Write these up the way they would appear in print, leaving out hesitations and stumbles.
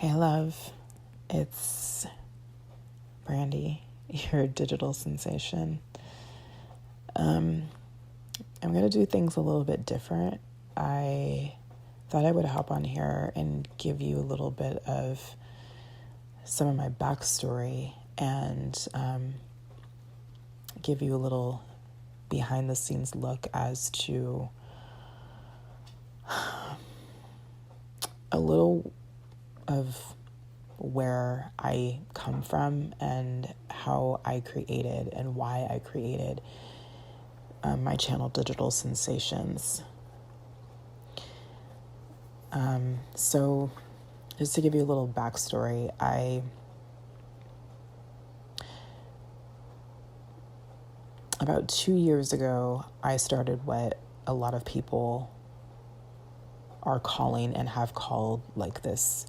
Hey love, it's Brandy, your digital sensation. I'm going to do things a little bit different. I thought I would hop on here and give you a little bit of some of my backstory and give you a little behind the scenes look as to a little of where I come from and how I created and why I created my channel Digital Sinsations. So just to give you a little backstory, about 2 years ago, I started what a lot of people are calling and have called like this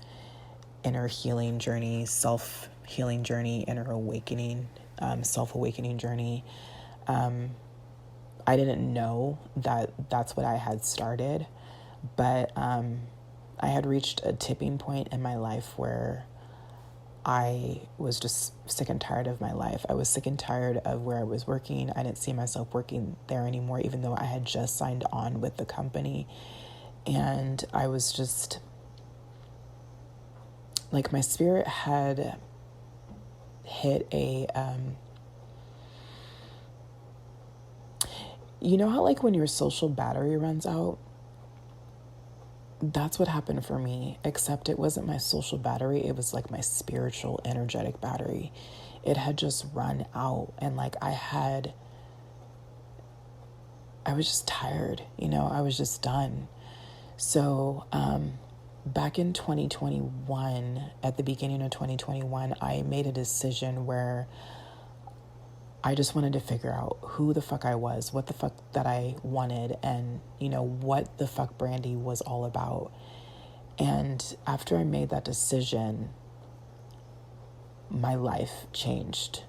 inner healing journey, self-healing journey, inner awakening, self-awakening journey. I didn't know that that's what I had started, but I had reached a tipping point in my life where I was just sick and tired of my life. I was sick and tired of where I was working. I didn't see myself working there anymore, even though I had just signed on with the company. And I was just like, my spirit had hit a, you know how like when your social battery runs out? That's what happened for me, except it wasn't my social battery. It was like my spiritual, energetic battery. It had just run out, and like I was just tired, I was just done. So, back in 2021, at the beginning of 2021, I made a decision where I just wanted to figure out who the fuck I was, what the fuck that I wanted, and, what the fuck Brandy was all about. And after I made that decision, my life changed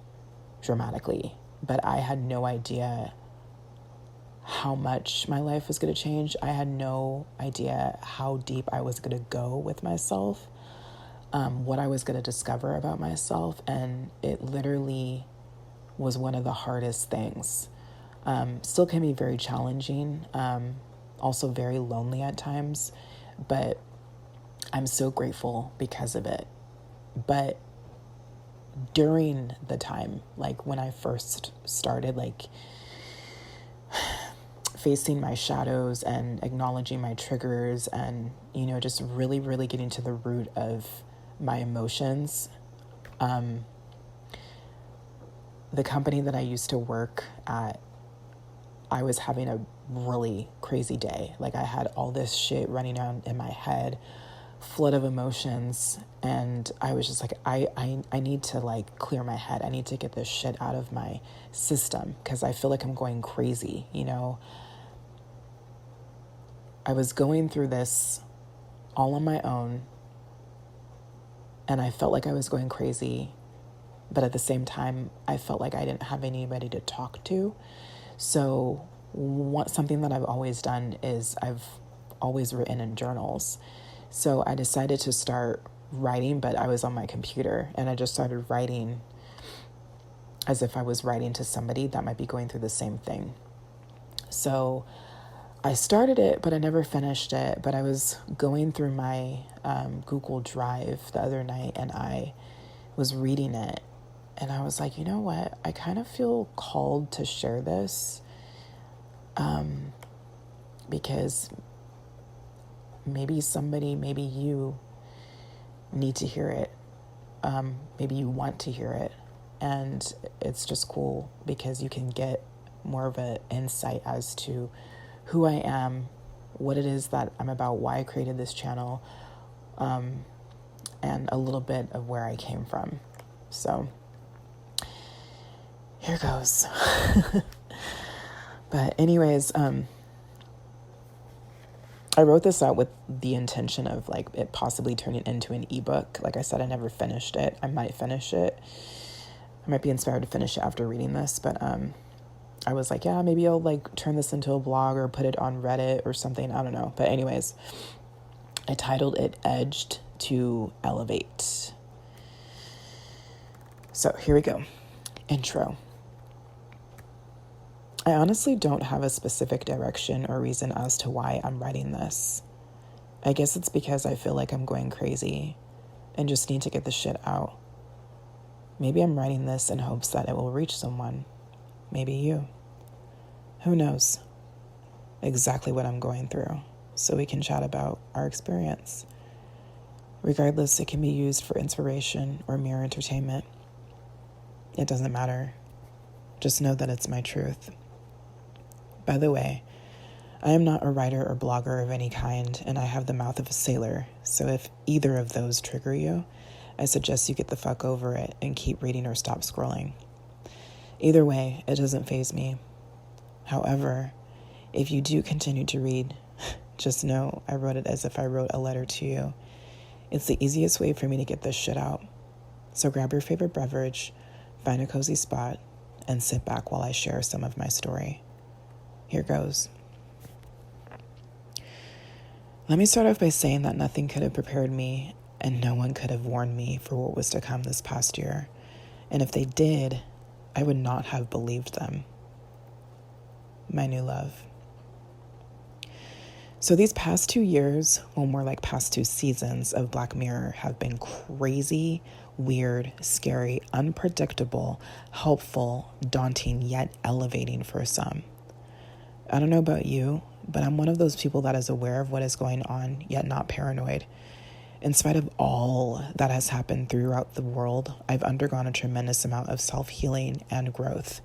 dramatically. But I had no idea how much my life was going to change. I had no idea how deep I was going to go with myself, what I was going to discover about myself. And it literally was one of the hardest things. Still can be very challenging, also very lonely at times, but I'm so grateful because of it. But during the time, like when I first started, like facing my shadows and acknowledging my triggers and, just really, really getting to the root of my emotions, the company that I used to work at, I was having a really crazy day. Like I had all this shit running around in my head, flood of emotions. And I was just like, I need to like clear my head. I need to get this shit out of my system because I feel like I'm going crazy. I was going through this all on my own and I felt like I was going crazy. But at the same time, I felt like I didn't have anybody to talk to. So something that I've always done is I've always written in journals. So I decided to start writing, but I was on my computer and I just started writing as if I was writing to somebody that might be going through the same thing. So I started it, but I never finished it. But I was going through my Google Drive the other night and I was reading it. And I was like, you know what? I kind of feel called to share this because maybe you need to hear it. Maybe you want to hear it. And it's just cool because you can get more of an insight as to who I am, what it is that I'm about, why I created this channel, and a little bit of where I came from. So here goes. But anyways, I wrote this out with the intention of like it possibly turning into an ebook. Like I said, I never finished it. I might finish it. I might be inspired to finish it after reading this, but I was like, yeah, maybe I'll like turn this into a blog or put it on Reddit or something. I don't know. But anyways, I titled it Edged to elevate. So here we go. Intro. I honestly don't have a specific direction or reason as to why I'm writing this. I guess it's because I feel like I'm going crazy and just need to get the shit out. Maybe I'm writing this in hopes that it will reach someone. Maybe you. Who knows exactly what I'm going through, so we can chat about our experience. Regardless, it can be used for inspiration or mere entertainment. It doesn't matter. Just know that it's my truth. By the way, I am not a writer or blogger of any kind, and I have the mouth of a sailor, so if either of those trigger you, I suggest you get the fuck over it and keep reading or stop scrolling. Either way, it doesn't faze me. However, if you do continue to read, just know I wrote it as if I wrote a letter to you. It's the easiest way for me to get this shit out. So grab your favorite beverage, find a cozy spot, and sit back while I share some of my story. Here goes. Let me start off by saying that nothing could have prepared me and no one could have warned me for what was to come this past year. And if they did, I would not have believed them. My new love. So these past 2 years, well, more like past 2 seasons of Black Mirror have been crazy, weird, scary, unpredictable, helpful, daunting, yet elevating for some. I don't know about you, but I'm one of those people that is aware of what is going on, yet not paranoid. In spite of all that has happened throughout the world, I've undergone a tremendous amount of self-healing and growth.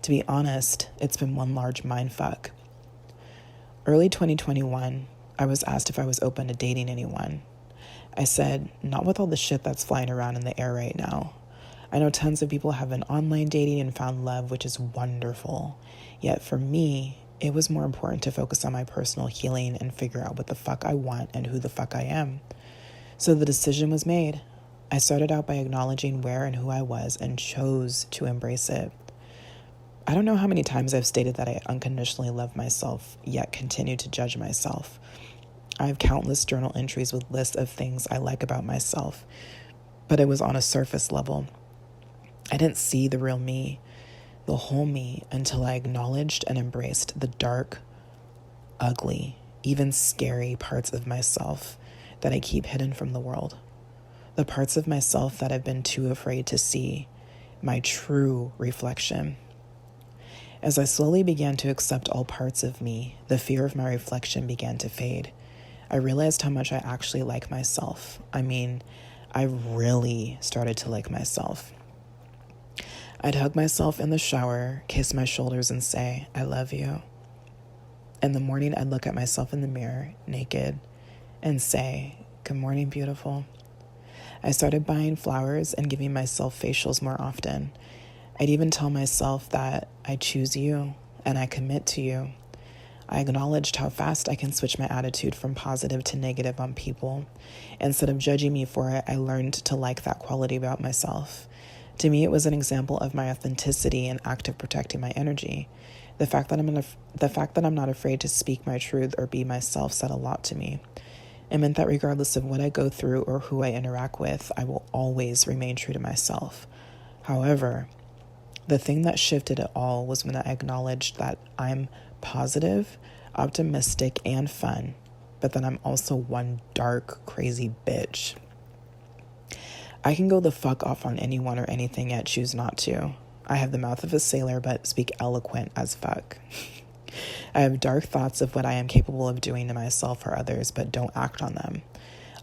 To be honest, it's been one large mindfuck. Early 2021, I was asked if I was open to dating anyone. I said, not with all the shit that's flying around in the air right now. I know tons of people have been online dating and found love, which is wonderful. Yet for me, it was more important to focus on my personal healing and figure out what the fuck I want and who the fuck I am. So the decision was made. I started out by acknowledging where and who I was and chose to embrace it. I don't know how many times I've stated that I unconditionally love myself, yet continue to judge myself. I have countless journal entries with lists of things I like about myself, but it was on a surface level. I didn't see the real me, the whole me, until I acknowledged and embraced the dark, ugly, even scary parts of myself that I keep hidden from the world. The parts of myself that I've been too afraid to see, my true reflection. As I slowly began to accept all parts of me, the fear of my reflection began to fade. I realized how much I actually like myself. I mean, I really started to like myself. I'd hug myself in the shower, kiss my shoulders, and say, I love you. In the morning, I'd look at myself in the mirror, naked, and say, good morning, beautiful. I started buying flowers and giving myself facials more often. I'd even tell myself that I choose you and I commit to you. I acknowledged how fast I can switch my attitude from positive to negative on people. Instead of judging me for it, I learned to like that quality about myself. To me, it was an example of my authenticity and act of protecting my energy. The fact that I'm not afraid to speak my truth or be myself said a lot to me. It meant that regardless of what I go through or who I interact with, I will always remain true to myself. However, the thing that shifted it all was when I acknowledged that I'm positive, optimistic, and fun, but that I'm also one dark, crazy bitch. I can go the fuck off on anyone or anything yet choose not to. I have the mouth of a sailor but speak eloquent as fuck. I have dark thoughts of what I am capable of doing to myself or others, but don't act on them.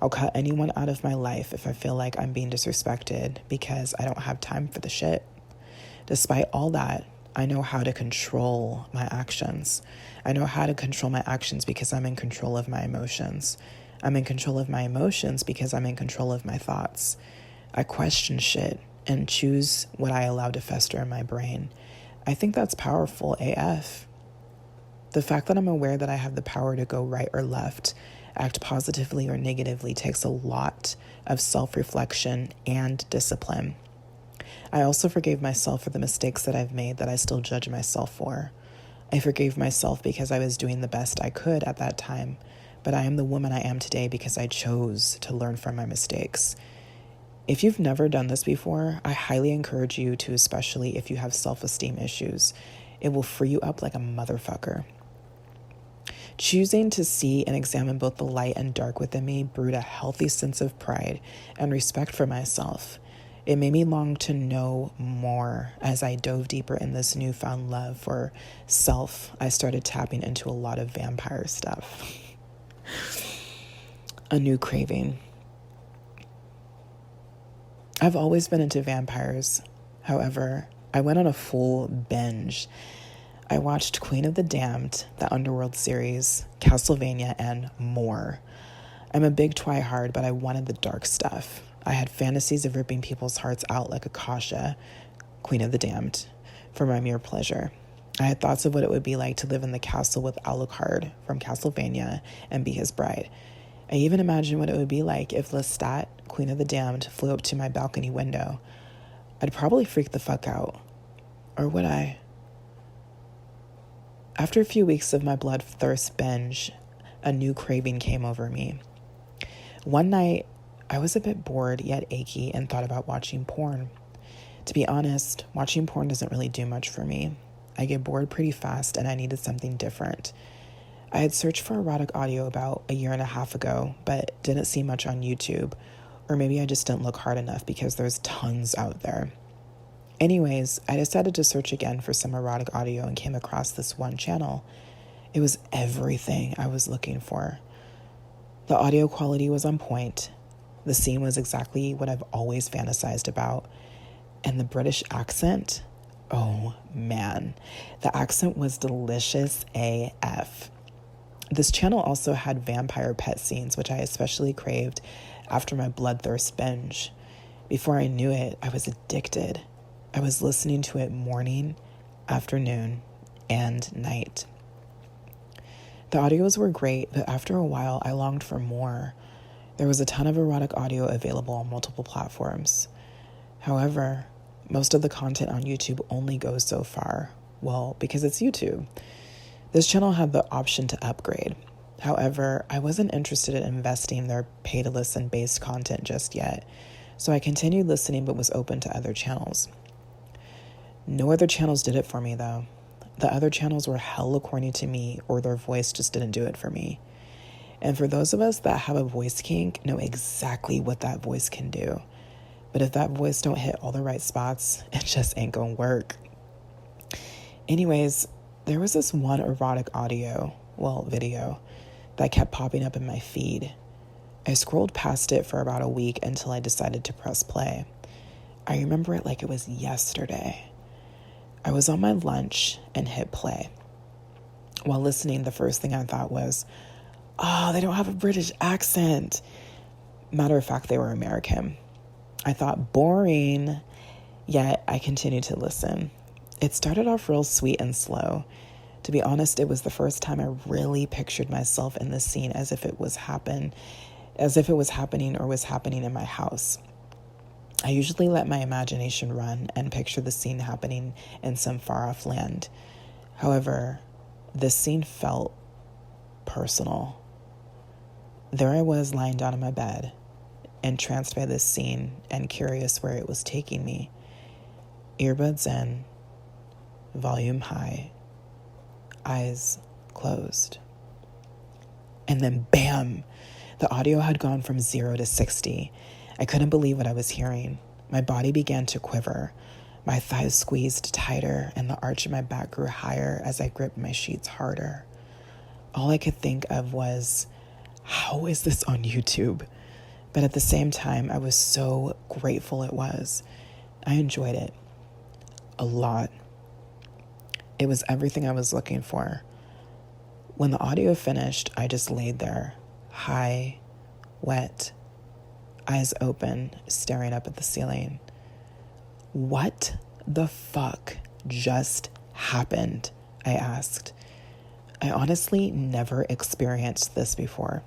I'll cut anyone out of my life if I feel like I'm being disrespected because I don't have time for the shit. Despite all that, I know how to control my actions. I know how to control my actions because I'm in control of my emotions. I'm in control of my emotions because I'm in control of my thoughts. I question shit and choose what I allow to fester in my brain. I think that's powerful AF. The fact that I'm aware that I have the power to go right or left, act positively or negatively, takes a lot of self-reflection and discipline. I also forgave myself for the mistakes that I've made that I still judge myself for. I forgave myself because I was doing the best I could at that time, but I am the woman I am today because I chose to learn from my mistakes. If you've never done this before, I highly encourage you to, especially if you have self-esteem issues. It will free you up like a motherfucker. Choosing to see and examine both the light and dark within me brewed a healthy sense of pride and respect for myself. It made me long to know more. As I dove deeper in this newfound love for self, I started tapping into a lot of vampire stuff. A new craving. I've always been into vampires. However, I went on a full binge. I watched Queen of the Damned, the Underworld series, Castlevania, and more. I'm a big twihard, but I wanted the dark stuff. I had fantasies of ripping people's hearts out like Akasha, Queen of the Damned, for my mere pleasure. I had thoughts of what it would be like to live in the castle with Alucard from Castlevania and be his bride. I even imagined what it would be like if Lestat, Queen of the Damned, flew up to my balcony window. I'd probably freak the fuck out. Or would I? After a few weeks of my bloodthirst binge, a new craving came over me. One night, I was a bit bored yet achy and thought about watching porn. To be honest, watching porn doesn't really do much for me. I get bored pretty fast and I needed something different. I had searched for erotic audio about a year and a half ago, but didn't see much on YouTube. Or maybe I just didn't look hard enough because there's tons out there. Anyways, I decided to search again for some erotic audio and came across this one channel. It was everything I was looking for. The audio quality was on point. The scene was exactly what I've always fantasized about. And the British accent, oh man, the accent was delicious AF. This channel also had vampire pet scenes, which I especially craved after my bloodthirst binge. Before I knew it, I was addicted. I was listening to it morning, afternoon, and night. The audios were great, but after a while, I longed for more. There was a ton of erotic audio available on multiple platforms. However, most of the content on YouTube only goes so far. Well, because it's YouTube. This channel had the option to upgrade. However, I wasn't interested in investing their pay-to-listen based content just yet, so I continued listening but was open to other channels. No other channels did it for me, though. The other channels were hella corny to me, or their voice just didn't do it for me. And for those of us that have a voice kink, know exactly what that voice can do. But if that voice don't hit all the right spots, it just ain't gonna work. Anyways, there was this one erotic video, that kept popping up in my feed. I scrolled past it for about a week until I decided to press play. I remember it like it was yesterday. I was on my lunch and hit play. While listening, the first thing I thought was, oh, they don't have a British accent. Matter of fact, they were American. I thought, boring, yet I continued to listen. It started off real sweet and slow. To be honest, it was the first time I really pictured myself in this scene as if it was happening or was happening in my house. I usually let my imagination run and picture the scene happening in some far-off land. However, this scene felt personal. There I was lying down in my bed, entranced by this scene and curious where it was taking me. Earbuds in, volume high, eyes closed. And then bam! The audio had gone from 0 to 60. I couldn't believe what I was hearing. My body began to quiver. My thighs squeezed tighter and the arch of my back grew higher as I gripped my sheets harder. All I could think of was, how is this on YouTube? But at the same time, I was so grateful it was. I enjoyed it a lot. It was everything I was looking for. When the audio finished, I just laid there, high, wet, eyes open, staring up at the ceiling. What the fuck just happened? I asked. I honestly never experienced this before.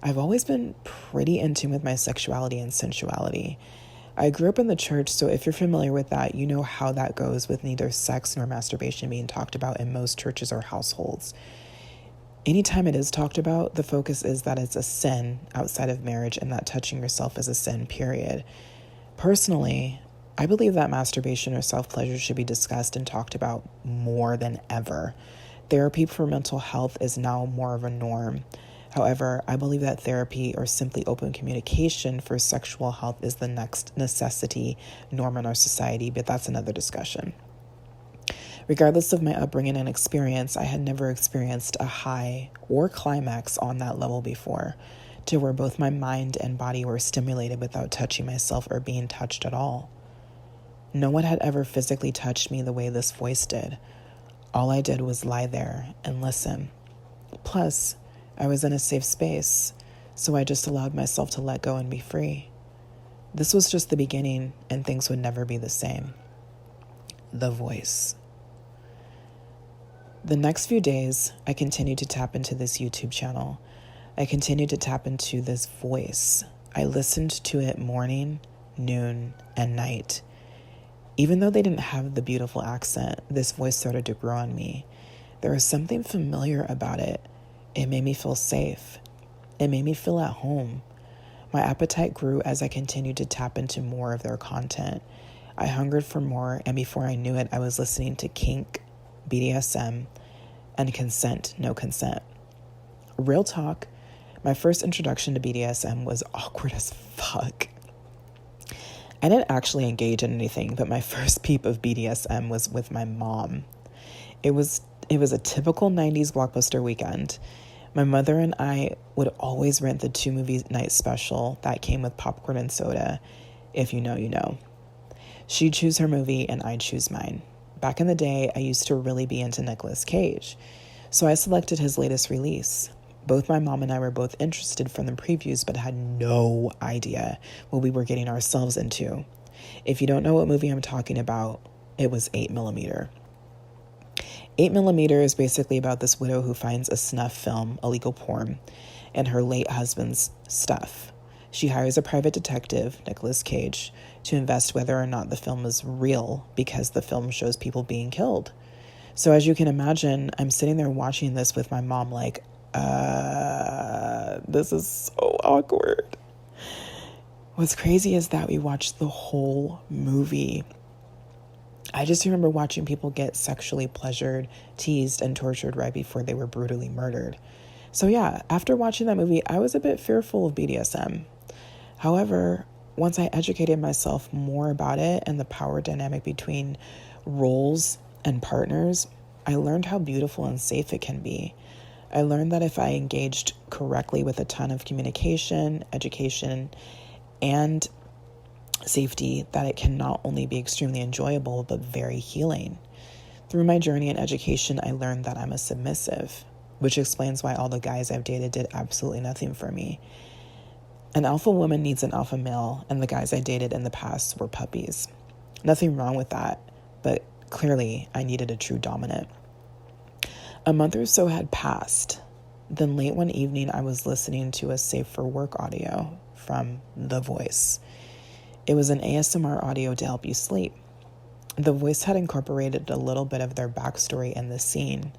I've always been pretty in tune with my sexuality and sensuality. I grew up in the church, so if you're familiar with that, you know how that goes with neither sex nor masturbation being talked about in most churches or households. Anytime it is talked about, the focus is that it's a sin outside of marriage and that touching yourself is a sin, period. Personally, I believe that masturbation or self-pleasure should be discussed and talked about more than ever. Therapy for mental health is now more of a norm. However, I believe that therapy or simply open communication for sexual health is the next necessity norm in our society, but that's another discussion. Regardless of my upbringing and experience, I had never experienced a high or climax on that level before, to where both my mind and body were stimulated without touching myself or being touched at all. No one had ever physically touched me the way this voice did. All I did was lie there and listen. Plus, I was in a safe space, so I just allowed myself to let go and be free. This was just the beginning, and things would never be the same. The voice. The next few days, I continued to tap into this YouTube channel. I continued to tap into this voice. I listened to it morning, noon, and night. Even though they didn't have the beautiful accent, this voice started to grow on me. There was something familiar about it. It made me feel safe. It made me feel at home. My appetite grew as I continued to tap into more of their content. I hungered for more, and before I knew it, I was listening to kink, BDSM, and consent, no consent. Real talk, my first introduction to BDSM was awkward as fuck. I didn't actually engage in anything, but my first peep of BDSM was with my mom. It was a typical 90s blockbuster weekend. My mother and I would always rent the 2-movie night special that came with popcorn and soda. If you know, you know. She'd choose her movie and I'd choose mine. Back in the day, I used to really be into Nicolas Cage, so I selected his latest release. Both my mom and I were both interested from the previews, but had no idea what we were getting ourselves into. If you don't know what movie I'm talking about, it was 8mm. 8mm is basically about this widow who finds a snuff film, illegal porn, and her late husband's stuff. She hires a private detective, Nicolas Cage, to invest whether or not the film is real because the film shows people being killed. So as you can imagine, I'm sitting there watching this with my mom like, this is so awkward. What's crazy is that we watched the whole movie. I just remember watching people get sexually pleasured, teased, and tortured right before they were brutally murdered. So yeah, after watching that movie, I was a bit fearful of BDSM. However, once I educated myself more about it and the power dynamic between roles and partners, I learned how beautiful and safe it can be. I learned that if I engaged correctly with a ton of communication, education, and safety, that it can not only be extremely enjoyable, but very healing. Through my journey in education, I learned that I'm a submissive, which explains why all the guys I've dated did absolutely nothing for me. An alpha woman needs an alpha male, and the guys I dated in the past were puppies. Nothing wrong with that, but clearly I needed a true dominant. A month or so had passed. Then late one evening, I was listening to a safe for work audio from The Voice. It was an ASMR audio to help you sleep. The Voice had incorporated a little bit of their backstory in the scene.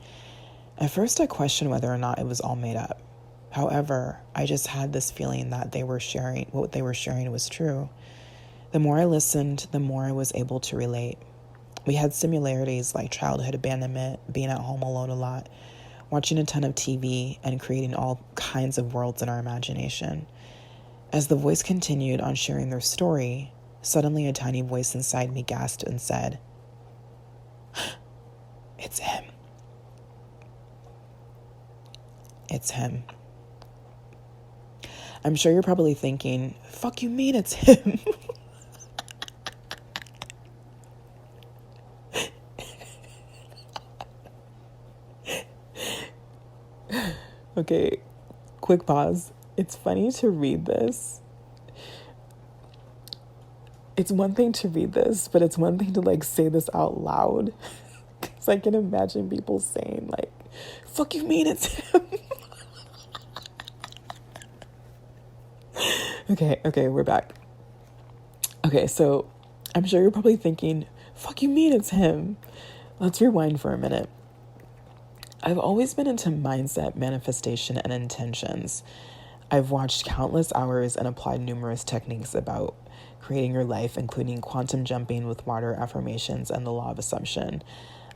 At first, I questioned whether or not it was all made up. However, I just had this feeling that what they were sharing was true. The more I listened, the more I was able to relate. We had similarities like childhood abandonment, being at home alone a lot, watching a ton of TV, and creating all kinds of worlds in our imagination. As The Voice continued on sharing their story, suddenly a tiny voice inside me gasped and said, "It's him. It's him." I'm sure you're probably thinking, "Fuck you mean it's him?" Okay, quick pause. It's funny to read this. It's one thing to read this, but it's one thing to like say this out loud. Because I can imagine people saying like, "Fuck you mean it's him?" Okay, we're back. Okay, so I'm sure you're probably thinking, "Fuck you mean it's him?" Let's rewind for a minute. I've always been into mindset, manifestation, and intentions. I've watched countless hours and applied numerous techniques about creating your life, including quantum jumping with water affirmations and the law of assumption.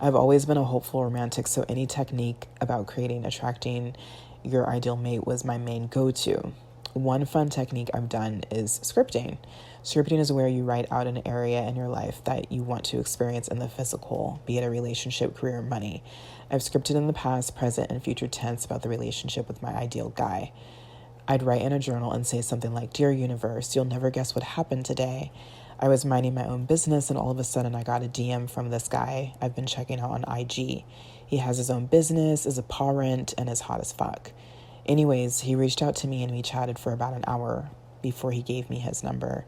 I've always been a hopeful romantic, so any technique about attracting your ideal mate was my main go-to. One fun technique I've done is scripting. Scripting is where you write out an area in your life that you want to experience in the physical, be it a relationship, career, or money. I've scripted in the past, present, and future tense about the relationship with my ideal guy. I'd write in a journal and say something like, "Dear universe, you'll never guess what happened today. I was minding my own business and all of a sudden I got a DM from this guy I've been checking out on IG. He has his own business, is a parent, and is hot as fuck. Anyways, he reached out to me and we chatted for about an hour before he gave me his number.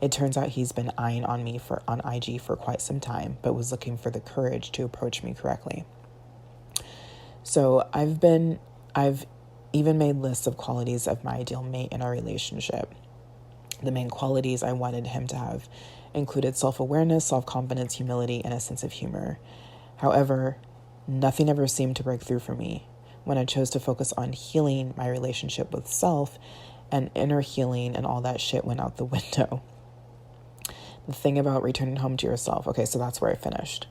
It turns out he's been eyeing on me on IG for quite some time, but was looking for the courage to approach me correctly." So I've even made lists of qualities of my ideal mate in our relationship. The main qualities I wanted him to have included self-awareness, self-confidence, humility, and a sense of humor. However, nothing ever seemed to break through for me. When I chose to focus on healing my relationship with self and inner healing, and all that shit went out the window. The thing about returning home to yourself. Okay, so that's where I finished.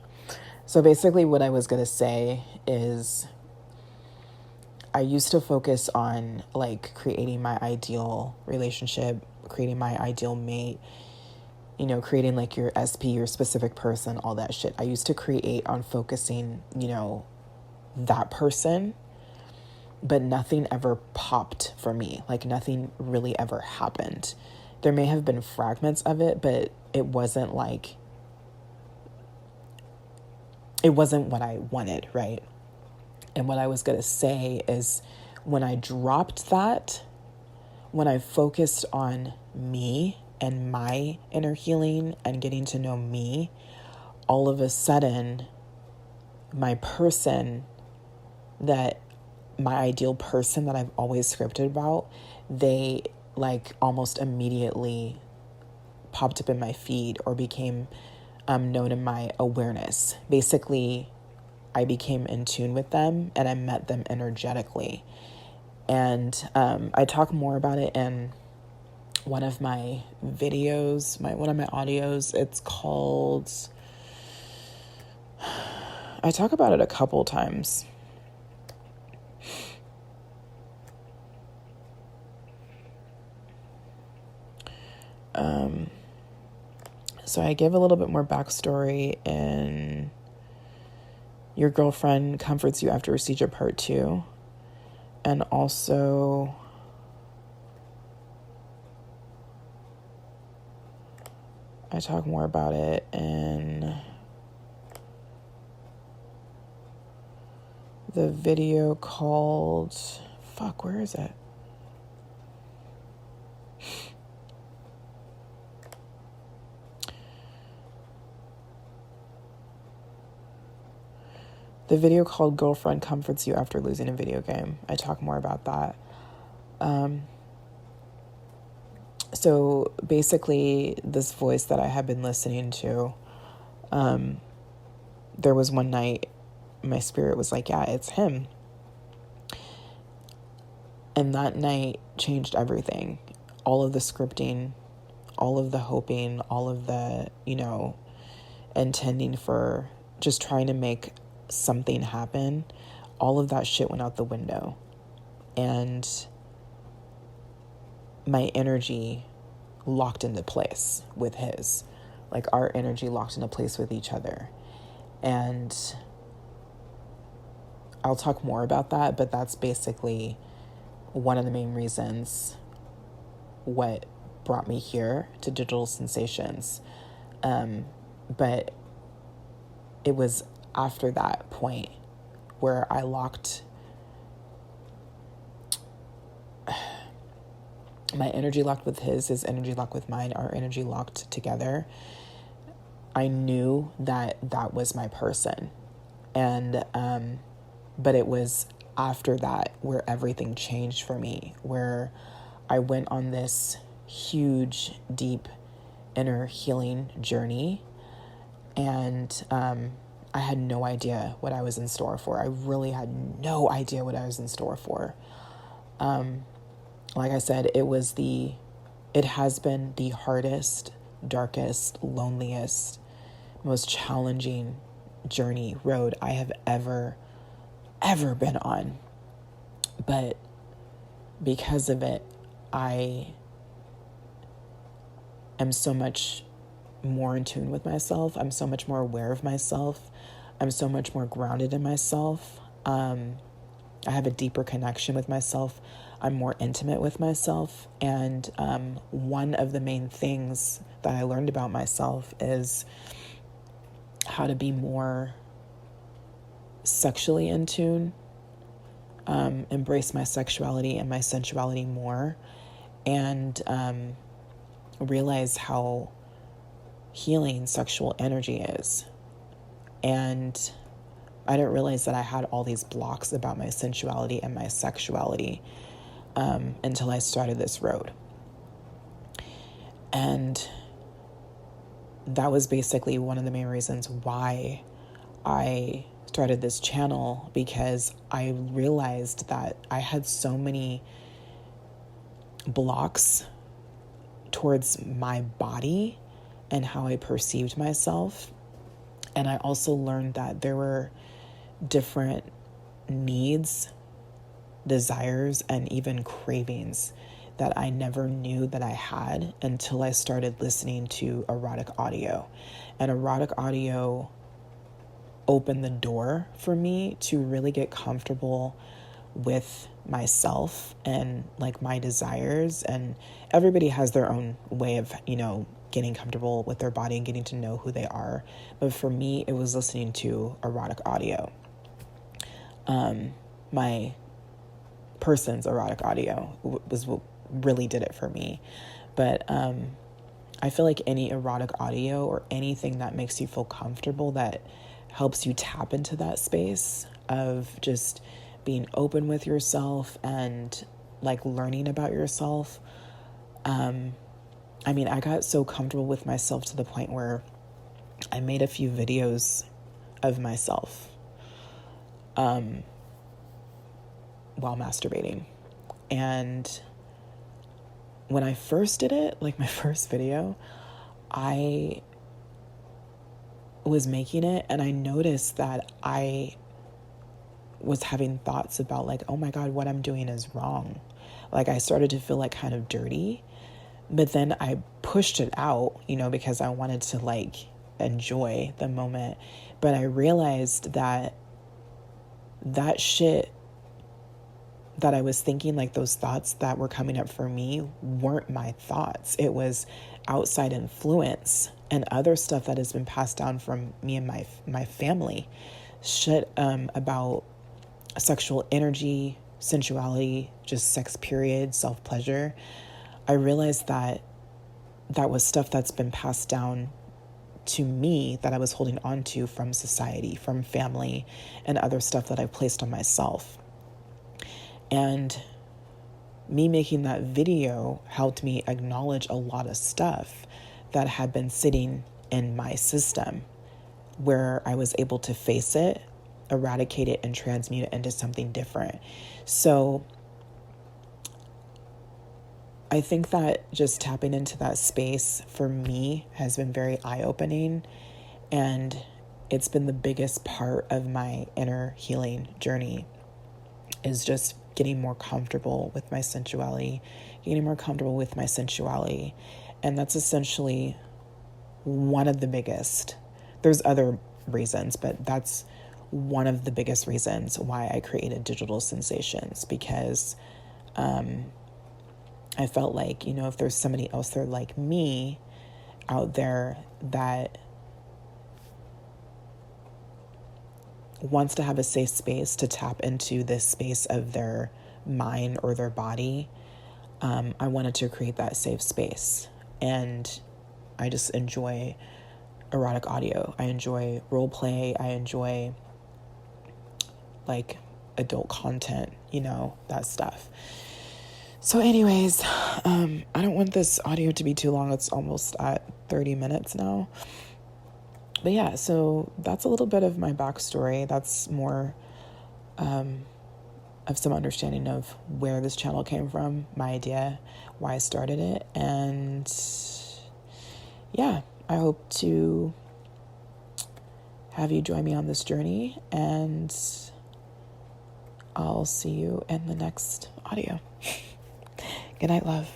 So basically what I was going to say is I used to focus on like creating my ideal relationship, creating my ideal mate, creating like your SP, your specific person, all that shit. I used to create on focusing, that person, but nothing ever popped for me. Like nothing really ever happened. There may have been fragments of it, but it wasn't what I wanted, right? And what I was going to say is when I dropped that, when I focused on me and my inner healing and getting to know me, all of a sudden, my ideal person that I've always scripted about, they like almost immediately popped up in my feed or became known in my awareness. Basically, I became in tune with them and I met them energetically. And I talk more about it in one of my videos, one of my audios. It's called, I talk about it a couple times. So I give a little bit more backstory in Your Girlfriend Comforts You After a Seizure Part 2. And also I talk more about it in the video called, where is it? The video called Girlfriend Comforts You After Losing a Video Game. I talk more about that. So basically, this voice that I had been listening to, there was one night, my spirit was like, yeah, it's him. And that night changed everything. All of the scripting, all of the hoping, all of the, intending for just trying to make something happen, all of that shit went out the window. And my energy locked into place with his. Like our energy locked into place with each other. And I'll talk more about that, but that's basically one of the main reasons what brought me here to Digital Sinsations. But it was after that point where I locked my energy locked with his energy locked with mine, our energy locked together. I knew that was my person. And, but it was after that where everything changed for me, where I went on this huge, deep inner healing journey. And, I had no idea what I was in store for. I really had no idea what I was in store for. Like I said, it has been the hardest, darkest, loneliest, most challenging road I have ever been on. But because of it, I am so much more in tune with myself. I'm so much more aware of myself. I'm so much more grounded in myself. I have a deeper connection with myself. I'm more intimate with myself. And one of the main things that I learned about myself is how to be more sexually in tune, embrace my sexuality and my sensuality more, and realize how healing sexual energy is. And I didn't realize that I had all these blocks about my sensuality and my sexuality until I started this road. And that was basically one of the main reasons why I started this channel, because I realized that I had so many blocks towards my body and how I perceived myself. And I also learned that there were different needs, desires, and even cravings that I never knew that I had until I started listening to erotic audio. And erotic audio opened the door for me to really get comfortable with myself and like my desires. And everybody has their own way of, getting comfortable with their body and getting to know who they are. But for me, it was listening to erotic audio. My person's erotic audio was what really did it for me. But I feel like any erotic audio or anything that makes you feel comfortable, that helps you tap into that space of just being open with yourself and like learning about yourself. I got so comfortable with myself to the point where I made a few videos of myself while masturbating. And when I first did it, like my first video, I was making it and I noticed that I was having thoughts about like, oh my God, what I'm doing is wrong. Like I started to feel like kind of dirty, but then I pushed it out, because I wanted to like enjoy the moment. But I realized that shit that I was thinking, like those thoughts that were coming up for me, weren't my thoughts. It was outside influence and other stuff that has been passed down from me and my family. Shit about sexual energy, sensuality, just sex period, self-pleasure. I realized that was stuff that's been passed down to me that I was holding on to from society, from family, and other stuff that I placed on myself. And me making that video helped me acknowledge a lot of stuff that had been sitting in my system, where I was able to face it, eradicate it, and transmute it into something different. So I think that just tapping into that space for me has been very eye-opening, and it's been the biggest part of my inner healing journey, is just getting more comfortable with my sensuality, And that's essentially one of the biggest. There's other reasons, but that's one of the biggest reasons why I created Digital Sinsations, because I felt like, if there's somebody else there like me out there that wants to have a safe space to tap into this space of their mind or their body, I wanted to create that safe space. And I just enjoy erotic audio. I enjoy role play. I enjoy like adult content, that stuff. So anyways, I don't want this audio to be too long. It's almost at 30 minutes now. But yeah, so that's a little bit of my backstory. That's more of some understanding of where this channel came from, my idea, why I started it. And yeah, I hope to have you join me on this journey, and I'll see you in the next audio. Good night, love.